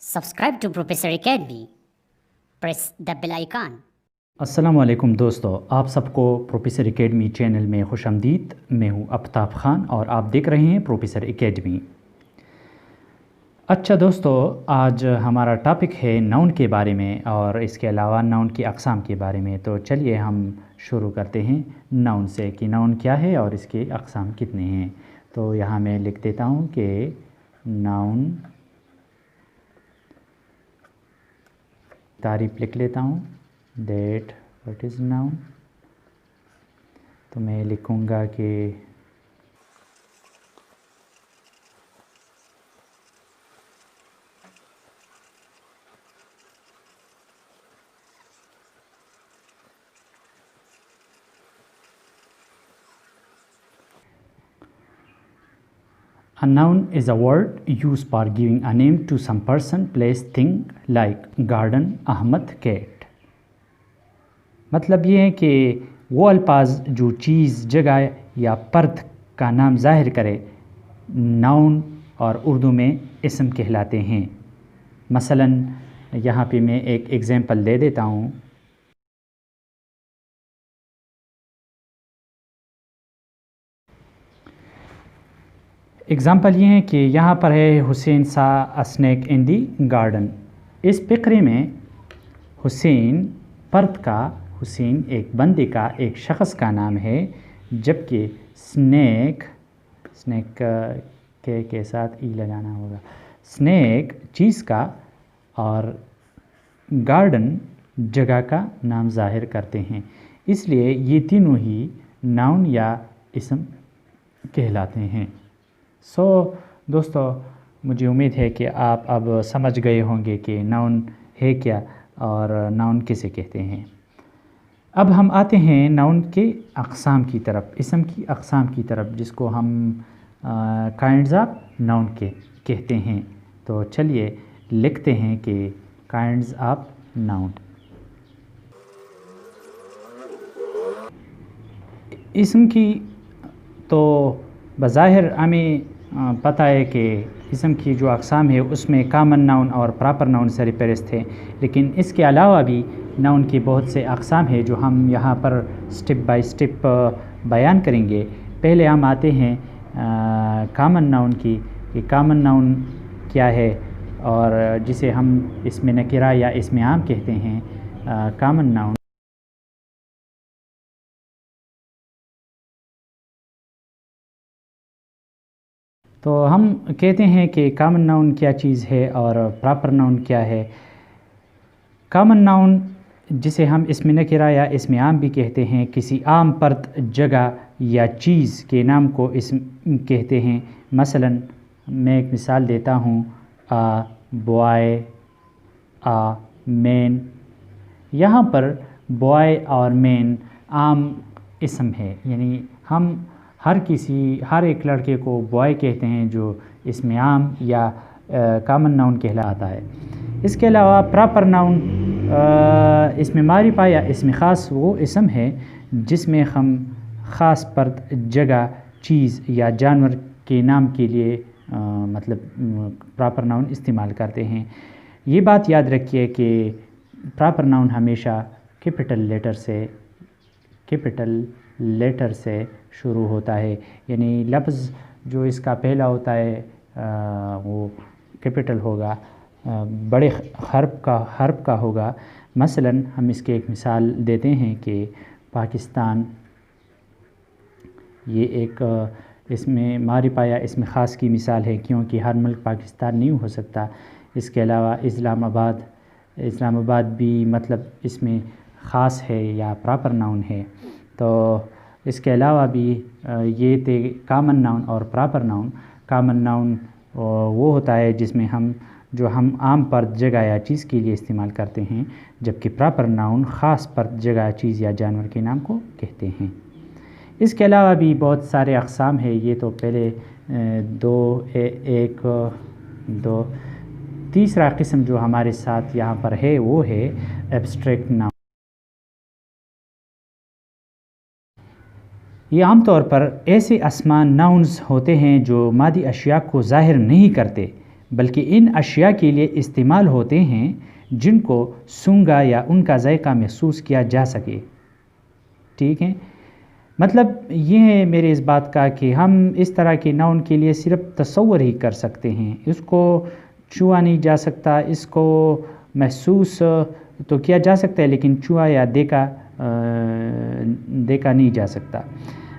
Subscribe to Professor Academy. Press the bell icon. السلام علیکم دوستو، آپ سب کو پروفیسر اکیڈمی چینل میں خوش آمدید۔ میں ہوں آفتاب خان اور آپ دیکھ رہے ہیں پروفیسر اکیڈمی۔ اچھا دوستو، آج ہمارا ٹاپک ہے ناؤن کے بارے میں اور اس کے علاوہ ناؤن کی اقسام کے بارے میں۔ تو چلیے ہم شروع کرتے ہیں ناؤن سے کہ ناؤن کیا ہے اور اس کے اقسام کتنے ہیں۔ تو یہاں میں لکھ دیتا ہوں کہ ناؤن، تعریف لکھ لیتا ہوں دیٹ وٹ از ناؤن۔ تو میں لکھوں گا کہ a noun is a word used for giving a name to some person, place, thing like garden, Ahmad, cat۔ مطلب یہ ہے کہ وہ الفاظ جو چیز، جگہ یا فرد کا نام ظاہر کرے ناؤن اور اردو میں اسم کہلاتے ہیں۔ مثلا یہاں پہ میں ایک ایگزامپل دے دیتا ہوں۔ اگزامپل یہ ہے کہ یہاں پر ہے حسین سا اسنیک ان دی گارڈن۔ اس فقرے میں حسین فرد کا، حسین ایک بندے کا، ایک شخص کا نام ہے، جبکہ اسنیک کے ساتھ ای لگانا ہوگا، اسنیک چیز کا اور گارڈن جگہ کا نام ظاہر کرتے ہیں۔ اس لیے یہ تینوں ہی ناؤن یا اسم کہلاتے ہیں۔ دوستو، مجھے امید ہے کہ آپ اب سمجھ گئے ہوں گے کہ ناؤن ہے کیا اور ناؤن کسے کہتے ہیں۔ اب ہم آتے ہیں ناؤن کے اقسام کی طرف، اسم کی اقسام کی طرف، جس کو ہم کائنڈز آف ناؤن کہتے ہیں۔ تو چلیے لکھتے ہیں کہ کائنڈز آف ناؤن۔ اسم کی تو بظاہر ہمیں پتہ ہے کہ اسم کی جو اقسام ہے اس میں کامن ناؤن اور پراپر ناؤن سر فہرست ہے، لیکن اس کے علاوہ بھی ناؤن کی بہت سے اقسام ہیں جو ہم یہاں پر سٹیپ بائی سٹیپ بیان کریں گے۔ پہلے ہم آتے ہیں کامن ناؤن کی، کہ کامن ناؤن کیا ہے اور جسے ہم اسم نکرہ یا اسم عام کہتے ہیں۔ کامن ناؤن تو ہم کہتے ہیں کہ کامن ناؤن کیا چیز ہے اور پراپر ناؤن کیا ہے۔ کامن ناؤن جسے ہم اسم نکرہ یا اسم عام بھی کہتے ہیں، کسی عام فرد، جگہ یا چیز کے نام کو اسم کہتے ہیں۔ مثلا میں ایک مثال دیتا ہوں، بوائے، مین۔ یہاں پر بوائے اور مین عام اسم ہے، یعنی ہم ہر ایک لڑکے کو بوائے کہتے ہیں جو اسم عام یا کامن ناؤن کہلاتا ہے۔ اس کے علاوہ پراپر ناؤن اسم معرفہ یا اسم خاص وہ اسم ہے جس میں ہم خاص فرد، جگہ، چیز یا جانور کے نام کے لیے مطلب پراپر ناؤن استعمال کرتے ہیں۔ یہ بات یاد رکھیے کہ پراپر ناؤن ہمیشہ کیپٹل لیٹر سے شروع ہوتا ہے، یعنی لفظ جو اس کا پہلا ہوتا ہے وہ کیپٹل ہوگا، بڑے حرف کا ہوگا۔ مثلا ہم اس کے ایک مثال دیتے ہیں کہ پاکستان، یہ ایک اسم معرفہ یا اسم خاص کی مثال ہے، کیونکہ ہر ملک پاکستان نہیں ہو سکتا۔ اس کے علاوہ اسلام آباد بھی مطلب اسم خاص ہے یا پراپر ناؤن ہے۔ تو اس کے علاوہ بھی یہ تھے کامن ناؤن اور پراپر ناؤن۔ کامن ناؤن وہ ہوتا ہے جس میں ہم عام فرد، جگہ یا چیز کے لیے استعمال کرتے ہیں، جبکہ پراپر ناؤن خاص فرد، جگہ، چیز یا جانور کے نام کو کہتے ہیں۔ اس کے علاوہ بھی بہت سارے اقسام ہیں، یہ تو پہلے دو تیسرا قسم جو ہمارے ساتھ یہاں پر ہے وہ ہے ایبسٹریکٹ ناؤن۔ یہ عام طور پر ایسے اسماء ناؤنز ہوتے ہیں جو مادی اشیاء کو ظاہر نہیں کرتے، بلکہ ان اشیاء کے لیے استعمال ہوتے ہیں جن کو سونگھا یا ان کا ذائقہ محسوس کیا جا سکے. ٹھیک ہے، مطلب یہ ہے میرے اس بات کا کہ ہم اس طرح کے ناؤن کے لیے صرف تصور ہی کر سکتے ہیں. اس کو چھوا نہیں جا سکتا، اس کو محسوس تو کیا جا سکتا ہے لیکن چھوا یا دیکھا نہیں جا سکتا.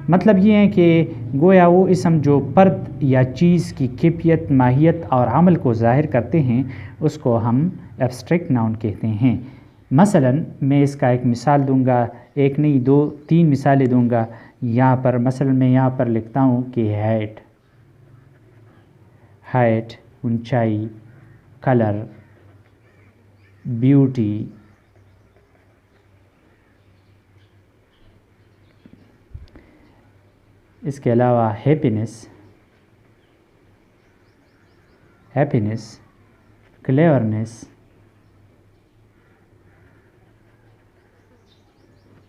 مطلب یہ ہے کہ گویا وہ اسم جو فرد یا چیز کی کیفیت، ماہیت اور عمل کو ظاہر کرتے ہیں اس کو ہم ایبسٹریکٹ ناؤن کہتے ہیں. مثلا میں اس کا ایک مثال دوں گا، ایک نہیں 2 3 مثالیں دوں گا. یہاں پر مثلا میں یہاں پر لکھتا ہوں کہ ہائٹ، اونچائی، کلر، بیوٹی، اس کے علاوہ ہیپینس، کلیورنس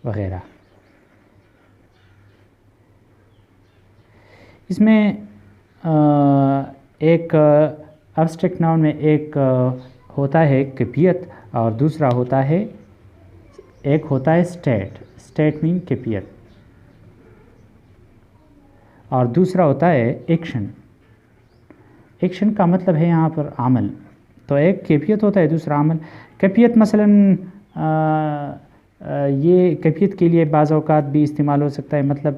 وغیرہ. اس میں ایک ایبسٹریکٹ ناؤن میں ایک ہوتا ہے کیفیت اور دوسرا ہوتا ہے اسٹیٹ مین کیفیت، اور دوسرا ہوتا ہے ایکشن. ایکشن کا مطلب ہے یہاں پر عمل. تو ایک کیفیت ہوتا ہے، دوسرا عمل. کیفیت مثلا یہ کیفیت کے لیے بعض اوقات بھی استعمال ہو سکتا ہے. مطلب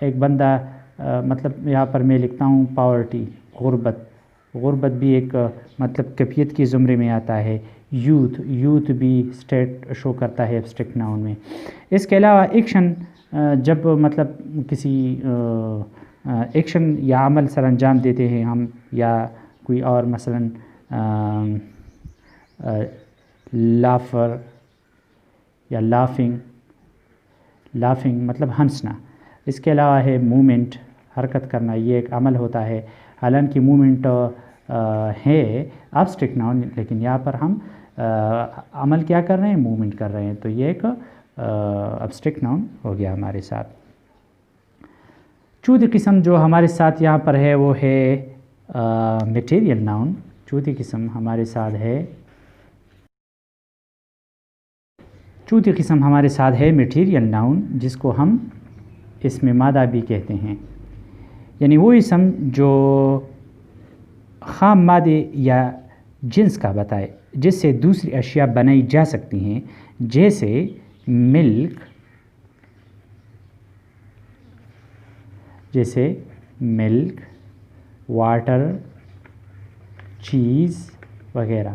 ایک بندہ مطلب یہاں پر میں لکھتا ہوں پاورٹی، غربت بھی ایک مطلب کیفیت کے زمرے میں آتا ہے. یوتھ بھی اسٹیٹ شو کرتا ہے ایبسٹریکٹ ناؤن میں. اس کے علاوہ ایکشن، جب مطلب کسی ایکشن یا عمل سر انجام دیتے ہیں ہم، یا کوئی اور مثلا لافر یا لافنگ مطلب ہنسنا. اس کے علاوہ ہے مومنٹ، حرکت کرنا، یہ ایک عمل ہوتا ہے. حالانکہ مومنٹ ہے ایبسٹریکٹ ناؤن لیکن یہاں پر ہم عمل کیا کر رہے ہیں، مومنٹ کر رہے ہیں. تو یہ ایک ایبسٹریکٹ ناؤن ہو گیا ہمارے ساتھ. چوتھی قسم جو ہمارے ساتھ یہاں پر ہے وہ ہے میٹیریل ناؤن. چوتھی قسم ہمارے ساتھ ہے میٹیریل ناؤن، جس کو ہم اسم مادہ بھی کہتے ہیں. یعنی وہ اسم جو خام مادے یا جنس کا بتائے جس سے دوسری اشیاء بنائی جا سکتی ہیں، جیسے ملک، واٹر، چیز وغیرہ.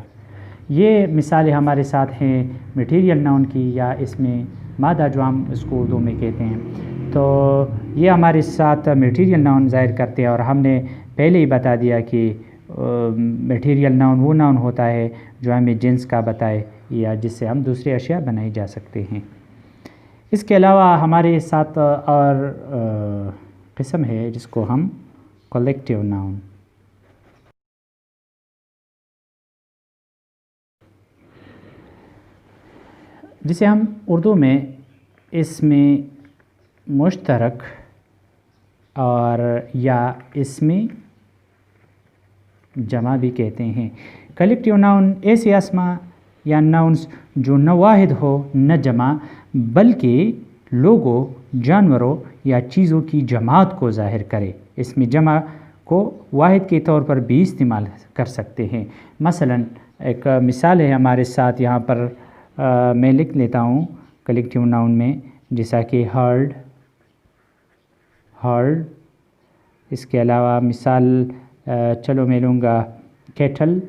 یہ مثالیں ہمارے ساتھ ہیں میٹیریل ناؤن کی، یا اس میں مادہ جو ہم اس کو اردو میں کہتے ہیں. تو یہ ہمارے ساتھ میٹیریل ناؤن ظاہر کرتے ہیں. اور ہم نے پہلے ہی بتا دیا کہ میٹیریل ناؤن وہ ناؤن ہوتا ہے جو ہمیں جنس کا بتائے یا جس سے ہم دوسری اشیاء بنائی جا سکتے ہیں. اس کے علاوہ ہمارے ساتھ اور قسم ہے جس کو ہم کلیکٹیو ناؤن، جسے ہم اردو میں اسم مشترک اور یا اسم جمع بھی کہتے ہیں. کلیکٹیو ناؤن ایسے اسماء یا ناؤنس جو نہ واحد ہو نہ جمع، بلکہ لوگوں، جانوروں یا چیزوں کی جماعت کو ظاہر کرے. اسم جمع کو واحد کے طور پر بھی استعمال کر سکتے ہیں. مثلا ایک مثال ہے ہمارے ساتھ یہاں پر، میں لکھ لیتا ہوں کلیکٹیو ناؤن میں، جیسا کہ ہرڈ. اس کے علاوہ مثال چلو میں لوں گا کیٹل،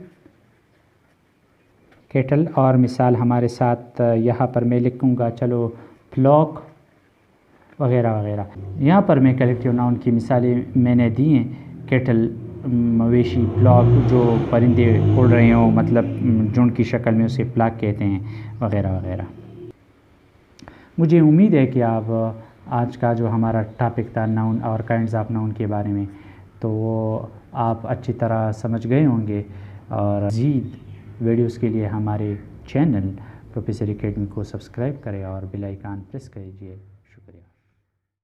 اور مثال ہمارے ساتھ یہاں پر میں لکھوں گا چلو فلاک وغیرہ وغیرہ. یہاں پر میں کلیکٹیو ناؤن کی مثالیں میں نے دی ہیں. کیٹل مویشی، فلاک جو پرندے اڑ رہے ہوں مطلب جھنڈ کی شکل میں، اسے فلاک کہتے ہیں وغیرہ وغیرہ. مجھے امید ہے کہ آپ آج کا جو ہمارا ٹاپک تھا ناؤن اور کائنڈز آف ناؤن کے بارے میں، تو وہ آپ اچھی طرح سمجھ گئے ہوں گے. اور مزید ویڈیوز کے لیے ہمارے چینل پروفیسر اکیڈمی کو سبسکرائب کریں اور بیل آئیکن پریس کیجیے.